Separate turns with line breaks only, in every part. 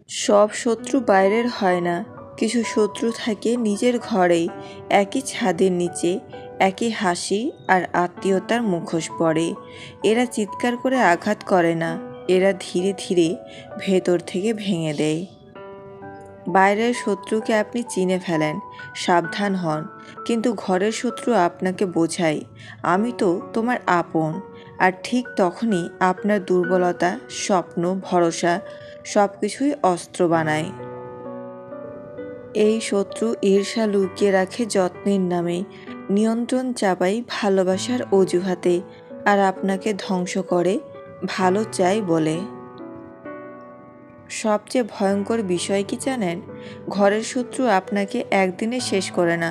সব শত্রু বাইরের হয় না, কিছু শত্রু থাকে নিজের ঘরেই, একই ছাদের নিচে, একই হাসি আর আত্মীয়তার মুখোশ পরে। এরা চিৎকার করে আঘাত করে না, এরা ধীরে ধীরে ভেতর থেকে ভেঙে দেয়। বাইরের শত্রুকে আপনি চিনে ফেলেন, সাবধান হন, কিন্তু ঘরের শত্রু আপনাকে বোঝায়, আমি তো তোমার আপন। আর ঠিক তখনই আপনার দুর্বলতা, স্বপ্ন, ভরসা সব কিছুই অস্ত্র বানায়। এই শত্রু ঈর্ষা লুকিয়ে রাখে যত্নের নামে, নিয়ন্ত্রণ চাপায় ভালোবাসার অজুহাতে, আর আপনাকে ধ্বংস করে ভালো চাই বলে। সবচেয়ে ভয়ঙ্কর বিষয় কি জানেন? ঘরের শত্রু আপনাকে একদিনে শেষ করে না,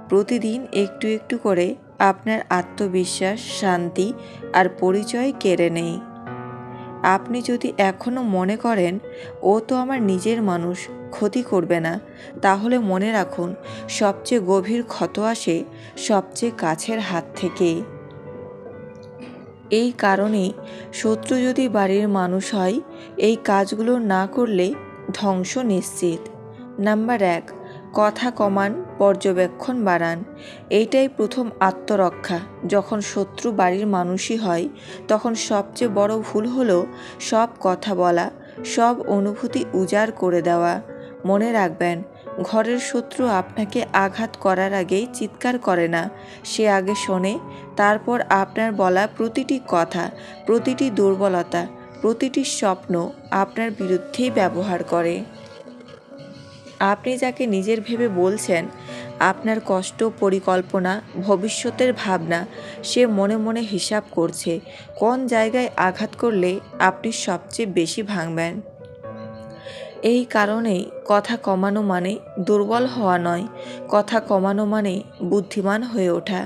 প্রতিদিন একটু একটু করে আপনার আত্মবিশ্বাস, শান্তি আর পরিচয় কেড়ে নেয়। আপনি যদি এখনও মনে করেন ও তো আমার নিজের মানুষ, ক্ষতি করবে না, তাহলে মনে রাখুন, সবচেয়ে গভীর ক্ষত আসে সবচেয়ে কাছের হাত থেকে। এই কারণেই শত্রু যদি বাড়ির মানুষ হয়, এই কাজগুলো না করলে ধ্বংস নিশ্চিত। নাম্বার 1, কথা কমান, পর্যবেক্ষণ বাড়ান। এইটাই প্রথম আত্মরক্ষা। যখন শত্রু বাড়ির মানুষই হয়, তখন সবচেয়ে বড় ভুল হলো সব কথা বলা, সব অনুভূতি উজাড় করে দেওয়া। মনে রাখবেন, ঘরের শত্রু আপনাকে আঘাত করার আগেই চিৎকার করে না, সে আগে শোনে, তারপর আপনার বলা প্রতিটি কথা, প্রতিটি দুর্বলতা, প্রতিটি স্বপ্ন আপনার বিরুদ্ধেই ব্যবহার করে। আপনি যাকে নিজের ভেবে বলছেন, আপনার কষ্ট, পরিকল্পনা, ভবিষ্যতের ভাবনা, সে মনে মনে হিসাব করছে কোন জায়গায় আঘাত করলে আপনি সবচেয়ে বেশি ভাঙবেন। এই কারণেই কথা কমানো মানে দুর্বল হওয়া নয়, কথা কমানো মানে বুদ্ধিমান হয়ে ওঠা।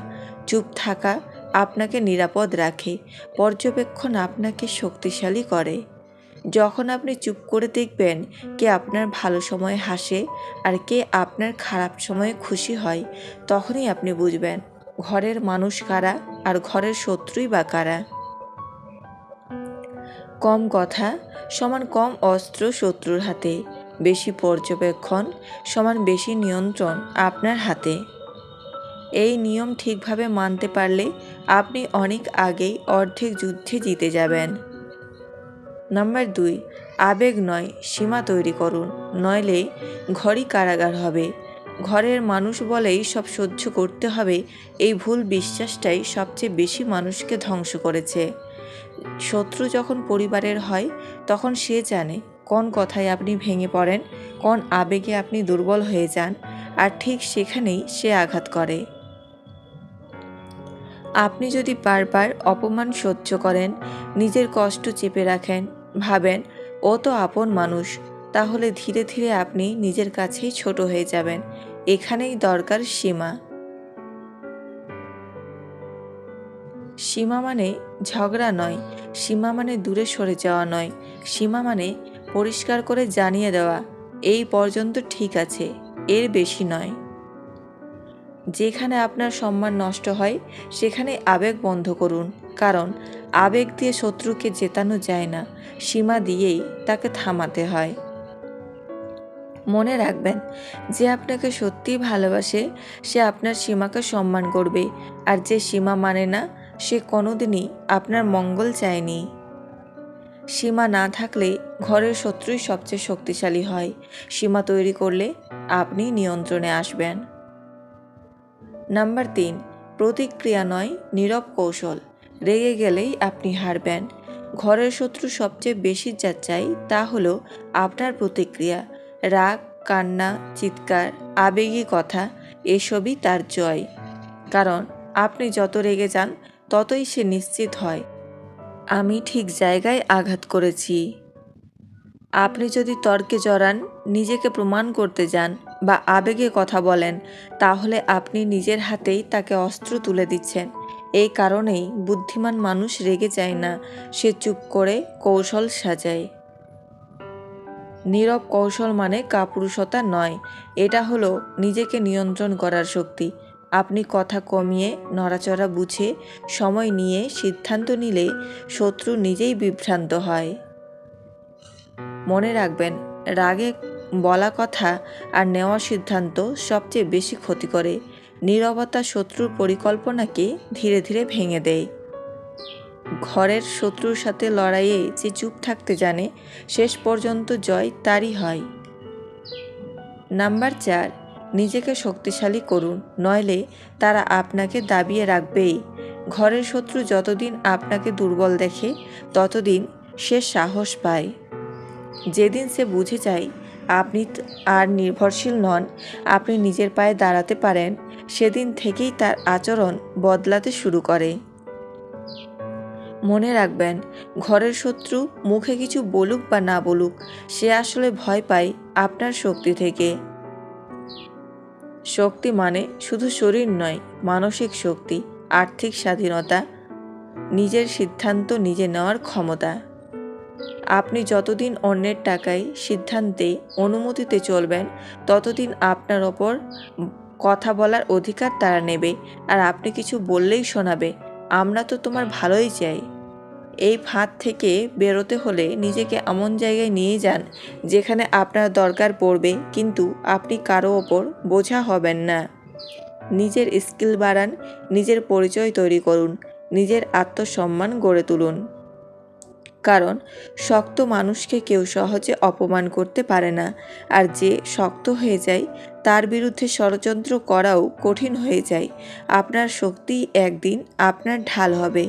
চুপ থাকা আপনাকে নিরাপদ রাখে, পর্যবেক্ষণ আপনাকে শক্তিশালী করে। যখন আপনি চুপ করে দেখবেন কে আপনার ভালো সময়ে হাসে আর কে আপনার খারাপ সময়ে খুশি হয়, তখনই আপনি বুঝবেন ঘরের মানুষ কারা আর ঘরের শত্রুই বা কারা। কম কথা সমান কম অস্ত্র শত্রুর হাতে, বেশি পর্যবেক্ষণ সমান বেশি নিয়ন্ত্রণ আপনার হাতে। এই নিয়ম ঠিকভাবে মানতে পারলে আপনি অনেক আগেই অর্ধেক যুদ্ধে জিতে যাবেন। নাম্বার 2, আবেগ নয়, সীমা তৈরি করুন, নইলে ঘরই কারাগার হবে। ঘরের মানুষ বলেই সব সহ্য করতে হবে, এই ভুল বিশ্বাসটাই সবচেয়ে বেশি মানুষকে ধ্বংস করেছে। শত্রু যখন পরিবারের হয়, তখন সে জানে কোন কথায় আপনি ভেঙে পড়েন, কোন আবেগে আপনি দুর্বল হয়ে যান, আর ঠিক সেখানেই সে আঘাত করে। আপনি যদি বারবার অপমান সহ্য করেন, নিজের কষ্ট চেপে রাখেন, ভাবেন ও তো আপন মানুষ, তাহলে ধীরে ধীরে আপনি নিজের কাছেই ছোট হয়ে যাবেন। এখানেই দরকার সীমা। সীমা মানে ঝগড়া নয়, সীমা মানে দূরে সরে যাওয়া নয়, সীমা মানে পরিষ্কার করে জানিয়ে দেওয়া, এই পর্যন্ত ঠিক আছে, এর বেশি নয়। যেখানে আপনার সম্মান নষ্ট হয়, সেখানে আবেগ বন্ধ করুন, কারণ আবেগ দিয়ে শত্রুকে জেতানো যায় না, সীমা দিয়েই তাকে থামাতে হয়। মনে রাখবেন, যে আপনাকে সত্যিই ভালোবাসে সে আপনার সীমাকে সম্মান করবে, আর যে সীমা মানে না সে কোনোদিনই আপনার মঙ্গল চায়নি। সীমা না থাকলে ঘরের শত্রুই সবচেয়ে শক্তিশালী হয়, সীমা তৈরি করলে আপনি নিয়ন্ত্রণে আসবেন। নাম্বার 3, প্রতিক্রিয়া নয়, নীরব কৌশল। রেগে গেলেই আপনি হারবেন। ঘরের শত্রু সবচেয়ে বেশি যা চাই তা হলো আপনার প্রতিক্রিয়া। রাগ, কান্না, চিৎকার, আবেগী কথা, এসবই তার জয়। কারণ আপনি যত রেগে যান, ততই সে নিশ্চিত হয় আমি ঠিক জায়গায় আঘাত করেছি। আপনি যদি তর্কে জড়ান, নিজেকে প্রমাণ করতে যান বা আবেগে কথা বলেন, তাহলে আপনি নিজের হাতেই তাকে অস্ত্র তুলে দিচ্ছেন। এই কারণেই বুদ্ধিমান মানুষ রেগে যায় না, সে চুপ করে কৌশল সাজায়। নীরব কৌশল মানে কাপুরুষতা নয়, এটা হলো নিজেকে নিয়ন্ত্রণ করার শক্তি। আপনি কথা কমিয়ে, নড়াচড়া বুঝে, সময় নিয়ে সিদ্ধান্ত নিলে শত্রু নিজেই বিভ্রান্ত হয়। মনে রাখবেন, রাগে বলা কথা আর নেওয়া সিদ্ধান্ত সবচেয়ে বেশি ক্ষতি করে। নীরবতা শত্রুর পরিকল্পনাকে ধীরে ধীরে ভেঙে দেয়। ঘরের শত্রুর সাথে লড়াইয়ে যে চুপ থাকতে জানে, শেষ পর্যন্ত জয় তারই হয়। নাম্বার 4, নিজেকে শক্তিশালী করুন, নইলে তারা আপনাকে দাবিয়ে রাখবেই। ঘরের শত্রু যতদিন আপনাকে দুর্বল দেখে, ততদিন সে সাহস পায়। যেদিন সে বুঝে যায় আপনি আর নির্ভরশীল নন, আপনি নিজের পায়ে দাঁড়াতে পারেন, সেদিন থেকেই তার আচরণ বদলাতে শুরু করে। মনে রাখবেন, ঘরের শত্রু মুখে কিছু বলুক বা না বলুক, সে আসলে ভয় পায় আপনার শক্তি থেকে। শক্তি মানে শুধু শরীর নয়, মানসিক শক্তি, আর্থিক স্বাধীনতা, নিজের সিদ্ধান্ত নিজে নেওয়ার ক্ষমতা। আপনি যতদিন অন্যের টাকায়, সিদ্ধান্তে, অনুমতিতে চলবেন, ততদিন আপনার ওপর কথা বলার অধিকার তারা নেবে, আর আপনি কিছু বললেই শোনাবে, আমরা তো তোমার ভালোই চাই। এই ফাঁদ থেকে বেরোতে হলে নিজেকে এমন জায়গায় নিয়ে যান যেখানে আপনার দরকার পড়বে, কিন্তু আপনি কারো ওপর বোঝা হবেন না। নিজের স্কিল বাড়ান, নিজের পরিচয় তৈরি করুন, নিজের আত্মসম্মান গড়ে তুলুন। কারণ শক্ত মানুষকে কেউ সহজে অপমান করতে পারে না, আর যে শক্ত হয়ে যায় তার বিরুদ্ধে ষড়যন্ত্র করাও কঠিন হয়ে যায়। আপনার শক্তি একদিন আপনার ঢাল হবে।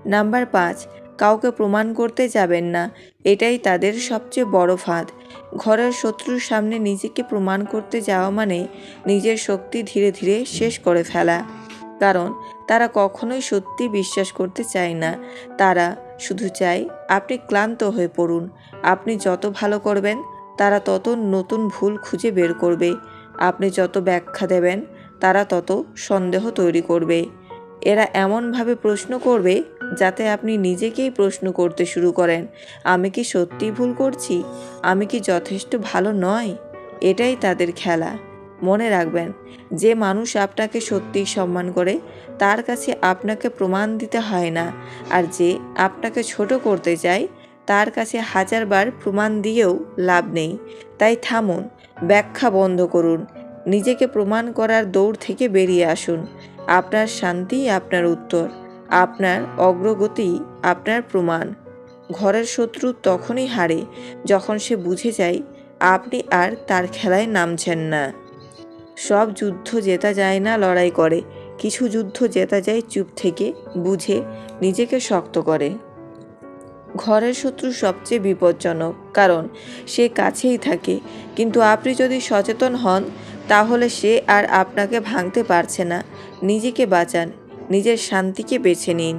নাম্বার 5, কাউকে প্রমাণ করতে যাবেন না, এটাই তাদের সবচেয়ে বড় ফাঁদ। ঘরের শত্রুর সামনে নিজেকে প্রমাণ করতে যাওয়া মানে নিজের শক্তি ধীরে ধীরে শেষ করে ফেলা। কারণ তারা কখনোই সত্যি বিশ্বাস করতে চায় না, তারা শুধু চায় আপনি ক্লান্ত হয়ে পড়ুন। আপনি যত ভালো করবেন, তারা তত নতুন ভুল খুঁজে বের করবে। আপনি যত ব্যাখ্যা দেবেন, তারা তত সন্দেহ তৈরি করবে। এরা এমনভাবে প্রশ্ন করবে যাতে আপনি নিজেকেই প্রশ্ন করতে শুরু করেন, আমি কি সত্যিই ভুল করছি? আমি কি যথেষ্ট ভালো নয়? এটাই তাদের খেলা। মনে রাখবেন, যে মানুষ আপনাকে সত্যিই সম্মান করে, তার কাছে আপনাকে প্রমাণ দিতে হয় না, আর যে আপনাকে ছোট করতে চায়, তার কাছে হাজারবার প্রমাণ দিয়েও লাভ নেই। তাই থামুন, ব্যাখ্যা বন্ধ করুন, নিজেকে প্রমাণ করার দৌড় থেকে বেরিয়ে আসুন। আপনার শান্তিই আপনার উত্তর, আপনার অগ্রগতি আপনার প্রমাণ। ঘরের শত্রু তখনই হারে যখন সে বুঝে যায় আপনি আর তার খেলায় নামছেন না। সব যুদ্ধ জেতা যায় না লড়াই করে, কিছু যুদ্ধ জেতা যায় চুপ থেকে, বুঝে, নিজেকে শক্ত করে। ঘরের শত্রু সবচেয়ে বিপজ্জনক, কারণ সে কাছেই থাকে, কিন্তু আপনি যদি সচেতন হন, তাহলে সে আর আপনাকে ভাঙতে পারছে না। নিজেকে বাঁচান, নিজের শান্তিকে বেছে নিন।